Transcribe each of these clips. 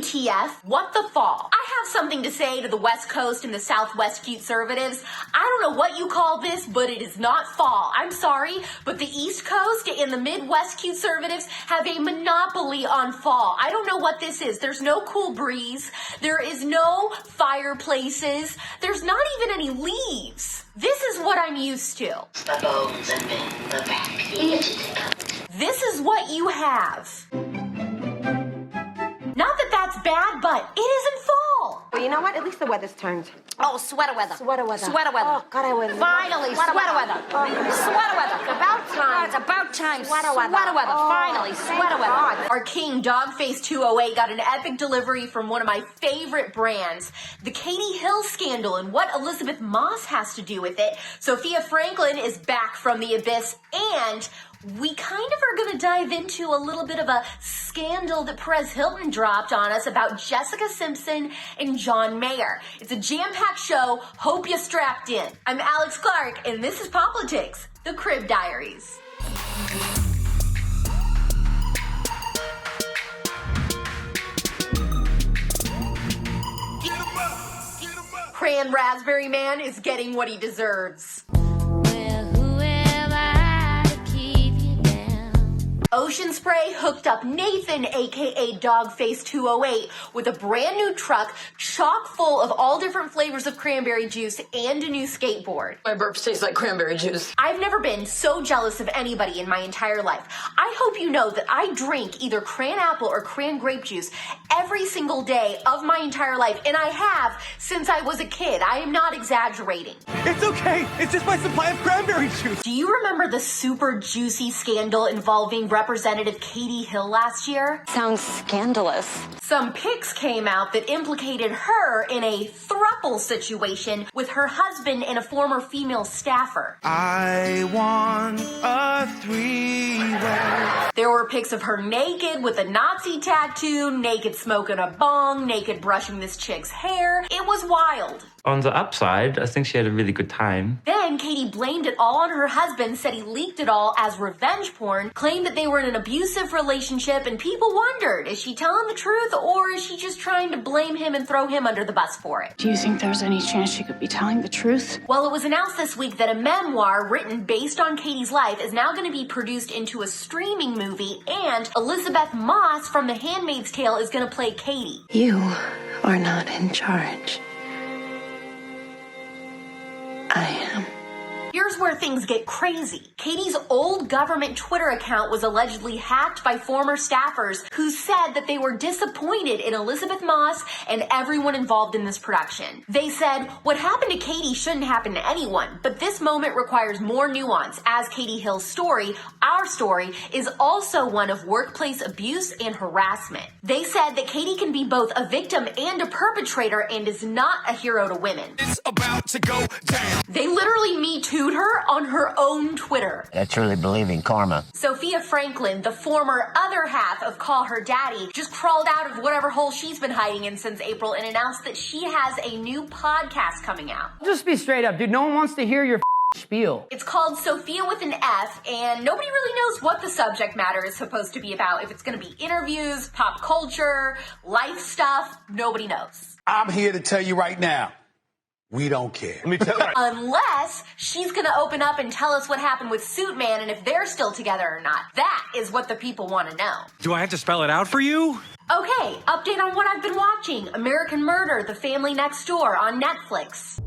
WTF? What the fall? I have something to say to the West Coast and the Southwest CUTEservatives. I don't know what you call this, but it is not fall. I'm sorry, but the East Coast and the Midwest CUTEservatives have a monopoly on fall. I don't know what this is. There's no cool breeze. There is no fireplaces. There's not even any leaves. This is what I'm used to. The bones have been the back. This is what you have. Not that that's bad, but it isn't fall. Well, you know what? At least the weather's turned. Oh, sweater weather. Sweater weather. Sweater weather. Oh, God, I would love Finally, sweater weather. Sweater weather. It's about time. Oh, it's about time. Sweater weather. Sweater weather. Oh, Finally, thank sweater weather. God. Our King Doggface208 got an epic delivery from one of my favorite brands, the Katie Hill scandal, and what Elisabeth Moss has to do with it. Sophia Franklyn is back from the abyss, and we kind of are going to dive into a little bit of a scandal that Perez Hilton dropped on us about Jessica Simpson and John Mayer. It's a jam-packed show. Hope you strapped in. I'm Alex Clark, and this is POPlitics, the Crib Diaries. Cran Raspberry Man is getting what he deserves. Ocean Spray hooked up Nathan, aka Doggface208, with a brand new truck chock full of all different flavors of cranberry juice and a new skateboard. My burps taste like cranberry juice. I've never been so jealous of anybody in my entire life. I hope you know that I drink either cran apple or cran grape juice every single day of my entire life, and I have since I was a kid. I am not exaggerating. It's okay. It's just my supply of cranberry juice. Do you remember the super juicy scandal involving Representative Katie Hill last year? Sounds scandalous. Some pics came out that implicated her in a throuple situation with her husband and a former female staffer. I want a three-way. There were pics of her naked with a Nazi tattoo, naked smoking a bong, naked brushing this chick's hair. It was wild. On the upside, I think she had a really good time. Then Katie blamed it all on her husband, said he leaked it all as revenge porn, claimed that they were in an abusive relationship, and people wondered, is she telling the truth or is she just trying to blame him and throw him under the bus for it? Do you think there's any chance she could be telling the truth? Well, it was announced this week that a memoir written based on Katie's life is now going to be produced into a streaming movie, and Elisabeth Moss from The Handmaid's Tale is going to play Katie. You are not in charge. I am. Here's where things get crazy. Katie's old government Twitter account was allegedly hacked by former staffers who said that they were disappointed in Elisabeth Moss and everyone involved in this production. They said, what happened to Katie shouldn't happen to anyone, but this moment requires more nuance, as Katie Hill's story, our story, is also one of workplace abuse and harassment. They said that Katie can be both a victim and a perpetrator and is not a hero to women. It's about to go down. They literally Me Too'd her on her own Twitter. I truly believe in karma. Sophia Franklyn, the former other half of Call Her Daddy, just crawled out of whatever hole she's been hiding in since April and announced that she has a new podcast coming out. Just be straight up, dude. No one wants to hear your spiel. It's called Sophia with an F, and nobody really knows what the subject matter is supposed to be about. If it's going to be interviews, pop culture, life stuff, nobody knows. I'm here to tell you right now, we don't care. Let me tell you. Unless she's going to open up and tell us what happened with Suit Man and if they're still together or not. That is what the people want to know. Do I have to spell it out for you? Okay, update on what I've been watching. American Murder, The Family Next Door on Netflix.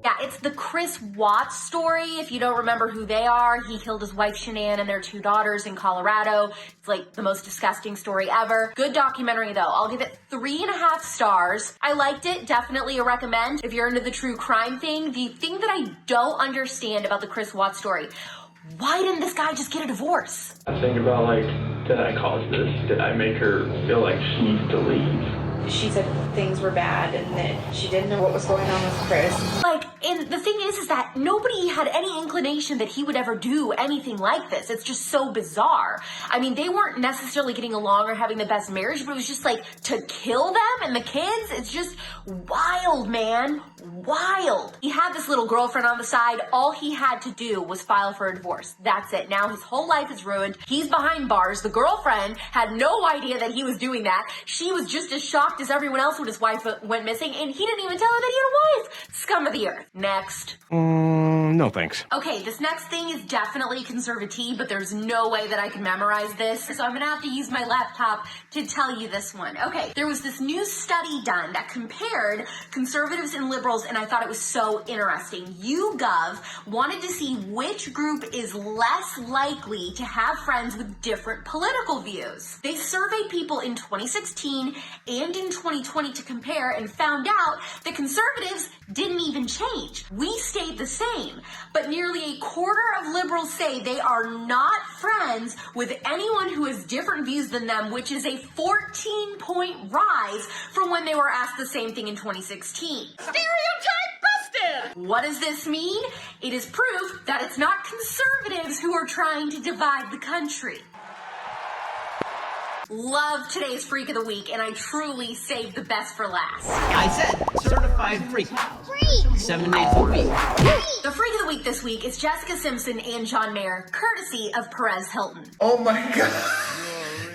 Yeah, it's the Chris Watts story. If you don't remember who they are, he killed his wife Shanann and their 2 daughters in Colorado. It's like the most disgusting story ever. Good documentary though. I'll give it 3.5 stars. I liked it. Definitely a recommend. If you're into the true crime thing, the thing that I don't understand about the Chris Watts story, why didn't this guy just get a divorce? I think about, like, did I cause this? Did I make her feel like she needs to leave? she said things were bad and that she didn't know what was going on with Chris. Like, and the thing is that nobody had any inclination that he would ever do anything like this. It's just so bizarre. I mean, they weren't necessarily getting along or having the best marriage, but it was just like, to kill them and the kids, it's just wild, man. Wild. He had this little girlfriend on the side. All he had to do was file for a divorce. That's it. Now his whole life is ruined. He's behind bars. The girlfriend had no idea that he was doing that. She was just as shocked as everyone else when his wife went missing, and he didn't even tell her that he had a wife. Scum of the earth. Next. No thanks. Okay, this next thing is definitely conservative, but there's no way that I can memorize this, so I'm gonna have to use my laptop to tell you this one. Okay, there was this new study done that compared conservatives and liberals, and I thought it was so interesting. YouGov wanted to see which group is less likely to have friends with different political views. They surveyed people in 2016 and in 2020 to compare and found out that conservatives didn't even change. We stayed the same. But nearly a quarter of liberals say they are not friends with anyone who has different views than them, which is a 14-point rise from when they were asked the same thing in 2016. Stereotype busted! What does this mean? It is proof that it's not conservatives who are trying to divide the country. Love today's Freak of the Week, and I truly saved the best for last. I said certified freak. 7 days a week. The Freak of the Week this week is Jessica Simpson and John Mayer, courtesy of Perez Hilton. Oh my God.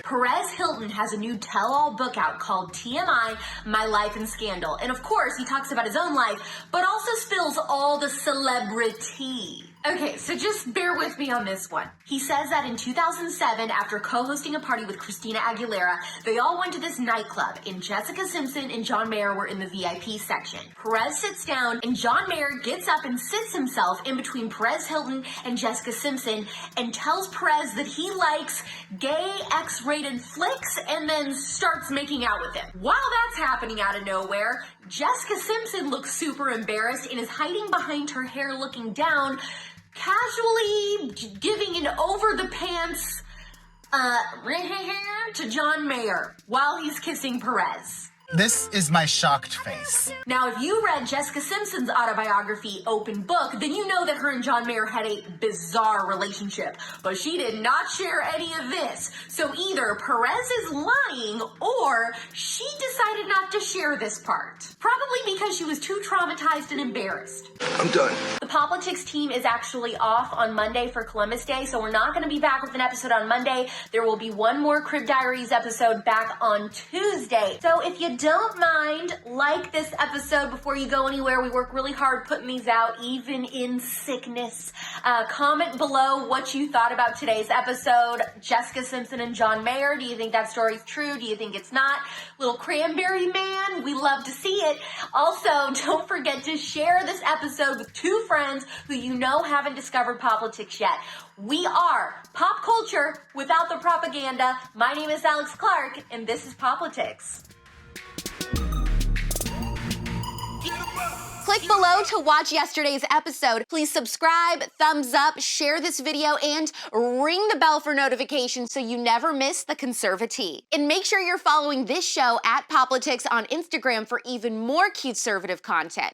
Perez Hilton has a new tell-all book out called TMI, My Life in Scandal. And of course, he talks about his own life, but also spills all the celebrity. Okay, so just bear with me on this one. He says that in 2007, after co-hosting a party with Christina Aguilera, they all went to this nightclub, and Jessica Simpson and John Mayer were in the VIP section. Perez sits down, and John Mayer gets up and sits himself in between Perez Hilton and Jessica Simpson and tells Perez that he likes gay X-rated flicks and then starts making out with him. While that's happening out of nowhere, Jessica Simpson looks super embarrassed and is hiding behind her hair looking down, casually giving an over-the-pants to John Mayer while he's kissing Perez. This is my shocked face. Now, if you read Jessica Simpson's autobiography, Open Book, then you know that her and John Mayer had a bizarre relationship, but she did not share any of this. So either Perez is lying or she decided not to share this part. Probably because she was too traumatized and embarrassed. I'm done. The POPlitics team is actually off on Monday for Columbus Day, so we're not going to be back with an episode on Monday. There will be one more Crib Diaries episode back on Tuesday. So if you don't mind, like this episode before you go anywhere. We work really hard putting these out, even in sickness. Comment below what you thought about today's episode. Jessica Simpson and John Mayer, do you think that story's true? Do you think it's not? Little Cranberry Man, we love to see it. Also, don't forget to share this episode with 2 friends who you know haven't discovered POPlitics yet. We are pop culture without the propaganda. My name is Alex Clark, and this is POPlitics. Click below to watch yesterday's episode. Please subscribe, thumbs up, share this video, and ring the bell for notifications so you never miss the conservative. And make sure you're following this show at POPlitics on Instagram for even more CUTEservative content.